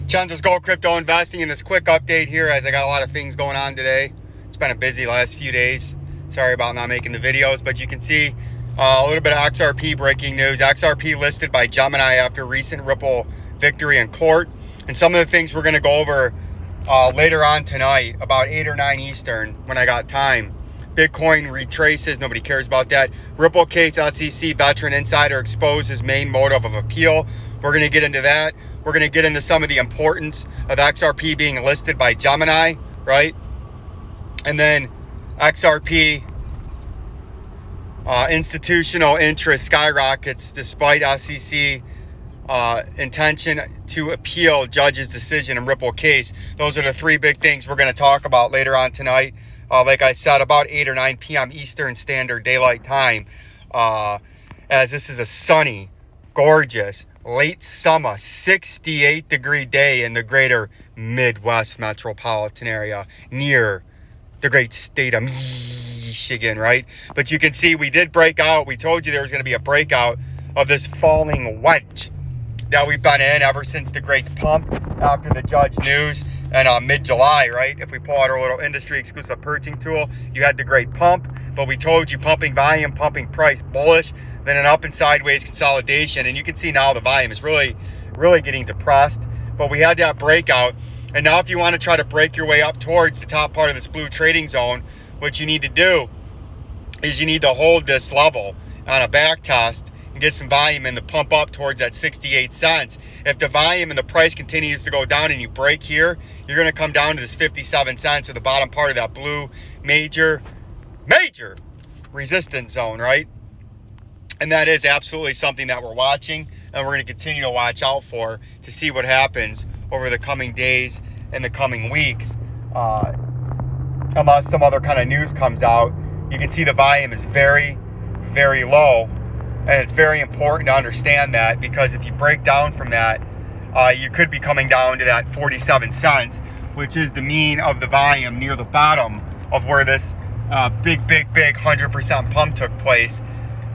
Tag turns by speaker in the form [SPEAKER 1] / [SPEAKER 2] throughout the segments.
[SPEAKER 1] VINCENZO'S Gold Crypto Investing in this quick update here as I got a lot of things going on today. It's been a busy last few days. Sorry about not making the videos, but you can see a little bit of XRP breaking news. XRP listed by Gemini after recent Ripple victory in court. And some of the things we're going to go over later on tonight, about 8 or 9 Eastern when I got time. Bitcoin retraces, nobody cares about that. Ripple case, SEC veteran insider exposes main motive of appeal. We're going to get into that. We're going to get into some of the importance of XRP being listed by Gemini, right? And then XRP institutional interest skyrockets despite SEC intention to appeal judge's decision in Ripple case. Those are the 3 big things we're going to talk about later on tonight. Like I said, about 8 or 9 p.m. Eastern Standard Daylight Time, as this is a sunny, gorgeous, late summer, 68-degree day in the greater Midwest metropolitan area near the great state of Michigan, right? But you can see we did break out. We told you there was going to be a breakout of this falling wedge that we've been in ever since the great pump after the judge news and mid-July, right? If we pull out our little industry exclusive purchasing tool, you had the great pump, but we told you pumping volume, pumping price bullish, then an up and sideways consolidation. And you can see now the volume is really getting depressed, but we had that breakout. And now if you want to try to break your way up towards the top part of this blue trading zone, what you need to do is you need to hold this level on a back test and get some volume and to pump up towards that 68 cents. If the volume and the price continues to go down and you break here, you're going to come down to this 57 cents or the bottom part of that blue major resistance zone, right? And that is absolutely something that we're watching and we're going to continue to watch out for to see what happens over the coming days and the coming weeks. Unless some other kind of news comes out, you can see the volume is very, very low. And it's very important to understand that, because if you break down from that, you could be coming down to that 47 cents, which is the mean of the volume near the bottom of where this big 100% pump took place.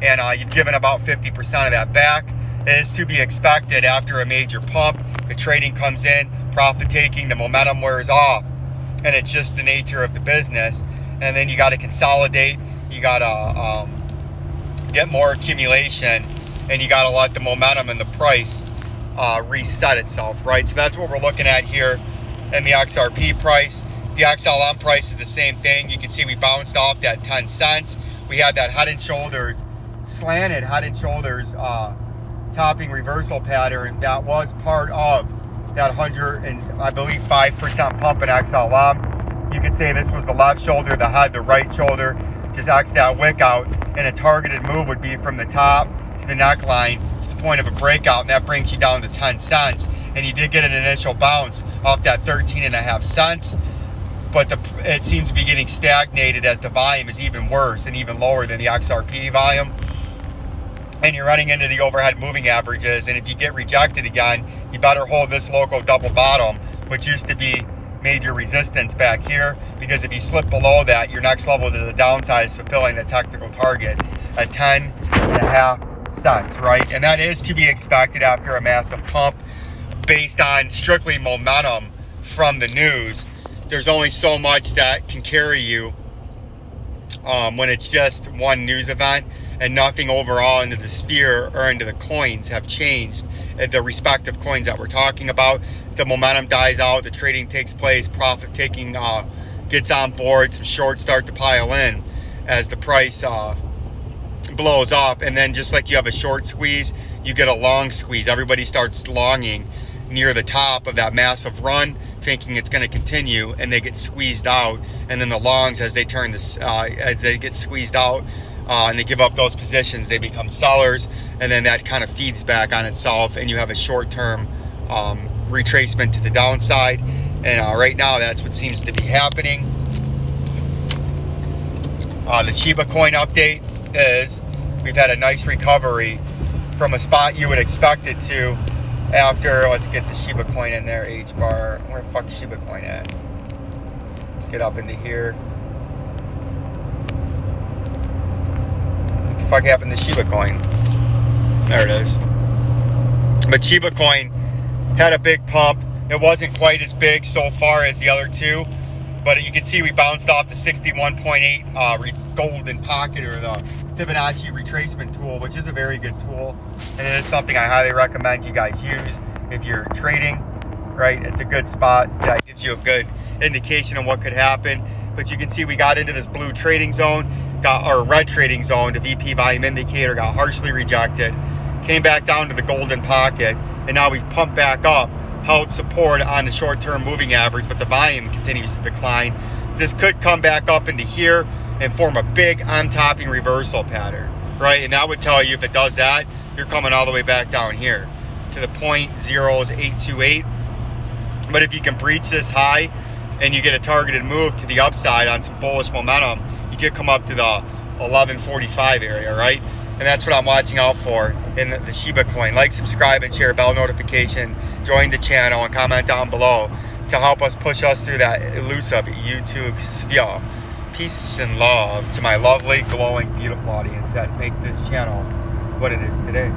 [SPEAKER 1] And you've given about 50% of that back. It is to be expected after a major pump. The trading comes in, profit taking, the momentum wears off. And it's just the nature of the business. And then you got to consolidate. You got to get more accumulation, and you got to let the momentum and the price reset itself, right? So that's what we're looking at here in the XRP price. The XLM price is the same thing. You can see we bounced off that 10 cents. We had that head and shoulders, slanted head and shoulders topping reversal pattern that was part of that 100 and I believe 5% pump in XLM. You could say this was the left shoulder, the head, the right shoulder. Just X that wick out, and a targeted move would be from the top to the neckline to the point of a breakout, and that brings you down to 10 cents. And you did get an initial bounce off that 13.5 cents, but it seems to be getting stagnated as the volume is even worse and even lower than the XRP volume. And you're running into the overhead moving averages, and if you get rejected again, you better hold this local double bottom, which used to be major resistance back here, because if you slip below that, your next level to the downside is fulfilling the technical target at 10.5 cents, right? And that is to be expected after a massive pump based on strictly momentum from the news. There's only so much that can carry you when it's just one news event and nothing overall into the sphere or into the coins have changed. The respective coins that we're talking about, the momentum dies out, the trading takes place, profit taking gets on board, some shorts start to pile in as the price blows up. And then just like you have a short squeeze, you get a long squeeze. Everybody starts longing near the top of that massive run, thinking it's going to continue, and they get squeezed out. And then the longs, as they turn this, as they get squeezed out and they give up those positions, they become sellers, and then that kind of feeds back on itself, and you have a short-term retracement to the downside. And right now, that's what seems to be happening. The Shiba coin update is we've had a nice recovery from a spot you would expect it to after. Let's get the Shiba coin in there. H bar. Where the fuck is Shiba coin at? Let's get up into here. What the fuck happened to Shiba coin? There it is. But Shiba coin had a big pump It wasn't quite as big so far as the other two, but you can see we bounced off the 61.8 golden pocket, or the Fibonacci retracement tool, which is a very good tool, and it is something I highly recommend you guys use if you're trading, right? It's a good spot that gives you a good indication of what could happen. But you can see we got into this blue trading zone, got our red trading zone, the VP volume indicator got harshly rejected, came back down to the golden pocket, and now we've pumped back up, held support on the short-term moving average, but the volume continues to decline. So this could come back up into here and form a big on-topping reversal pattern, right? And that would tell you, if it does that, you're coming all the way back down here to the 0.0828. But if you can breach this high and you get a targeted move to the upside on some bullish momentum, you could come up to the 1145 area, right? And that's what I'm watching out for in the Shiba coin. Like, subscribe, and share, bell notification, join the channel, and comment down below to help us push us through that elusive YouTube sphere. Peace and love to my lovely, glowing, beautiful audience that make this channel what it is today.